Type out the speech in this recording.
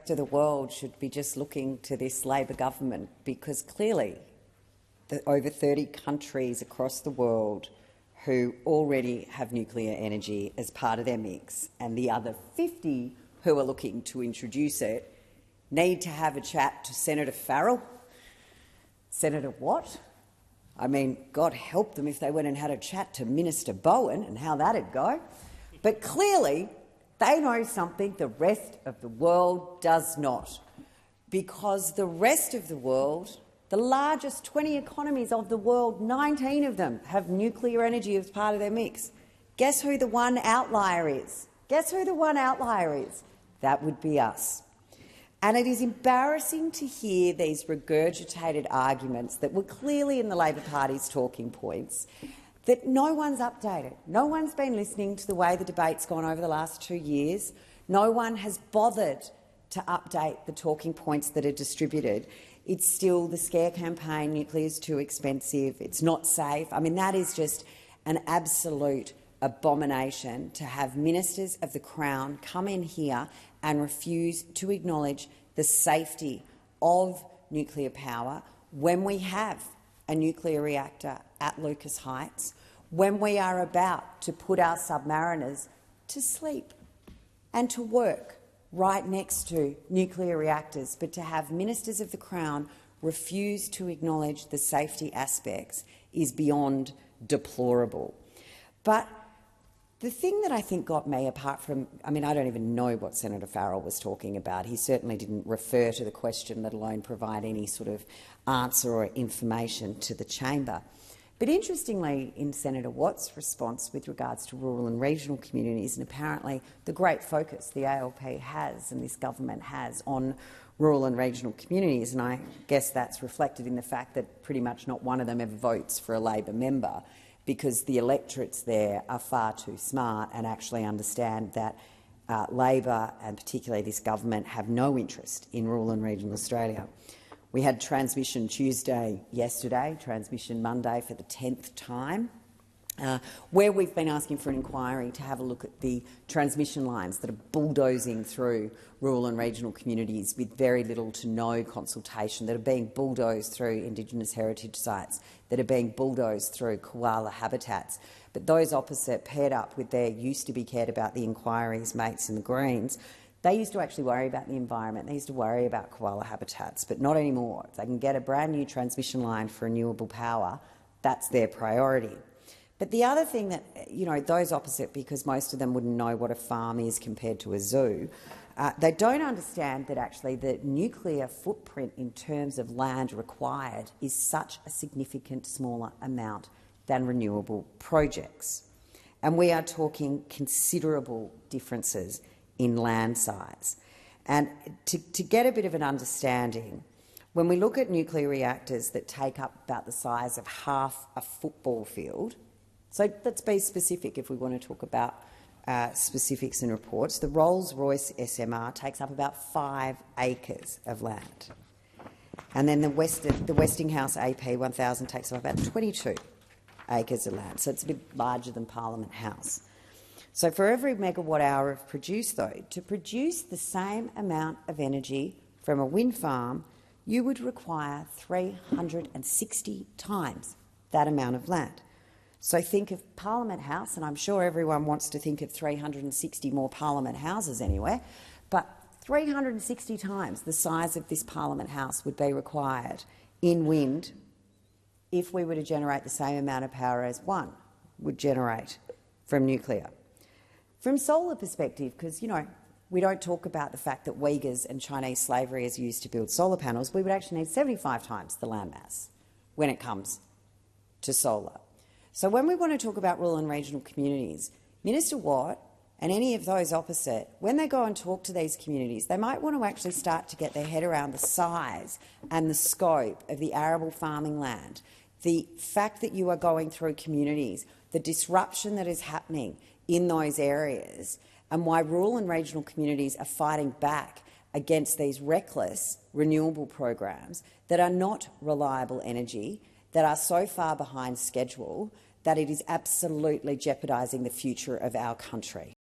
rest of the world should be just looking to this Labor government, because clearly the over 30 countries across the world who already have nuclear energy as part of their mix, and the other 50 who are looking to introduce it, need to have a chat to Senator Farrell. Senator what? I mean, God help them if they went and had a chat to Minister Bowen and how that'd go. But clearly they know something the rest of the world does not, because the rest of the world, the largest 20 economies of the world, 19 of them have nuclear energy as part of their mix. Guess who the one outlier is? Guess who the one outlier is? That would be us. And it is embarrassing to hear these regurgitated arguments that were clearly in the Labor Party's talking points, that no one's updated. No one's been listening to the way the debate's gone over the last 2 years. No one has bothered to update the talking points that are distributed. It's still the scare campaign, nuclear is too expensive, it's not safe. I mean, that is just an absolute abomination to have ministers of the Crown come in here and refuse to acknowledge the safety of nuclear power when we have a nuclear reactor at Lucas Heights, when we are about to put our submariners to sleep and to work right next to nuclear reactors. But to have ministers of the Crown refuse to acknowledge the safety aspects is beyond deplorable. But the thing that I think got me, apart from, I mean, I don't even know what Senator Farrell was talking about. He certainly didn't refer to the question, let alone provide any sort of answer or information to the chamber. But interestingly, in Senator Watt's response with regards to rural and regional communities, and apparently the great focus the ALP has and this government has on rural and regional communities, and I guess that's reflected in the fact that pretty much not one of them ever votes for a Labor member, because the electorates there are far too smart and actually understand that Labor, and particularly this government, have no interest in rural and regional Australia. We had Transmission Tuesday yesterday, Transmission Monday for the 10th time, where we've been asking for an inquiry to have a look at the transmission lines that are bulldozing through rural and regional communities with very little to no consultation, that are being bulldozed through Indigenous heritage sites, that are being bulldozed through koala habitats. But those opposite, paired up with their used to be cared about the inquiries mates in the Greens, they used to actually worry about the environment. They used to worry about koala habitats, but not anymore. If they can get a brand new transmission line for renewable power, that's their priority. But the other thing that, you know, those opposite, because most of them wouldn't know what a farm is compared to a zoo, they don't understand that actually the nuclear footprint in terms of land required is such a significant smaller amount than renewable projects. And we are talking considerable differences in land size. And to get a bit of an understanding, when we look at nuclear reactors that take up about the size of half a football field, so let's be specific if we want to talk about specifics and reports. The Rolls-Royce SMR takes up about 5 acres of land. And then the Westinghouse AP1000 takes up about 22 acres of land. So it's a bit larger than Parliament House. So for every megawatt hour of produce, though, to produce the same amount of energy from a wind farm, you would require 360 times that amount of land. So think of Parliament House, and I'm sure everyone wants to think of 360 more Parliament Houses anywhere, but 360 times the size of this Parliament House would be required in wind if we were to generate the same amount of power as one would generate from nuclear. From solar perspective, because, you know, we don't talk about the fact that Uyghurs and Chinese slavery is used to build solar panels, we would actually need 75 times the land mass when it comes to solar. So when we want to talk about rural and regional communities, Minister Watt and any of those opposite, when they go and talk to these communities, they might want to actually start to get their head around the size and the scope of the arable farming land, the fact that you are going through communities, the disruption that is happening in those areas, and why rural and regional communities are fighting back against these reckless renewable programs that are not reliable energy, that are so far behind schedule that it is absolutely jeopardising the future of our country.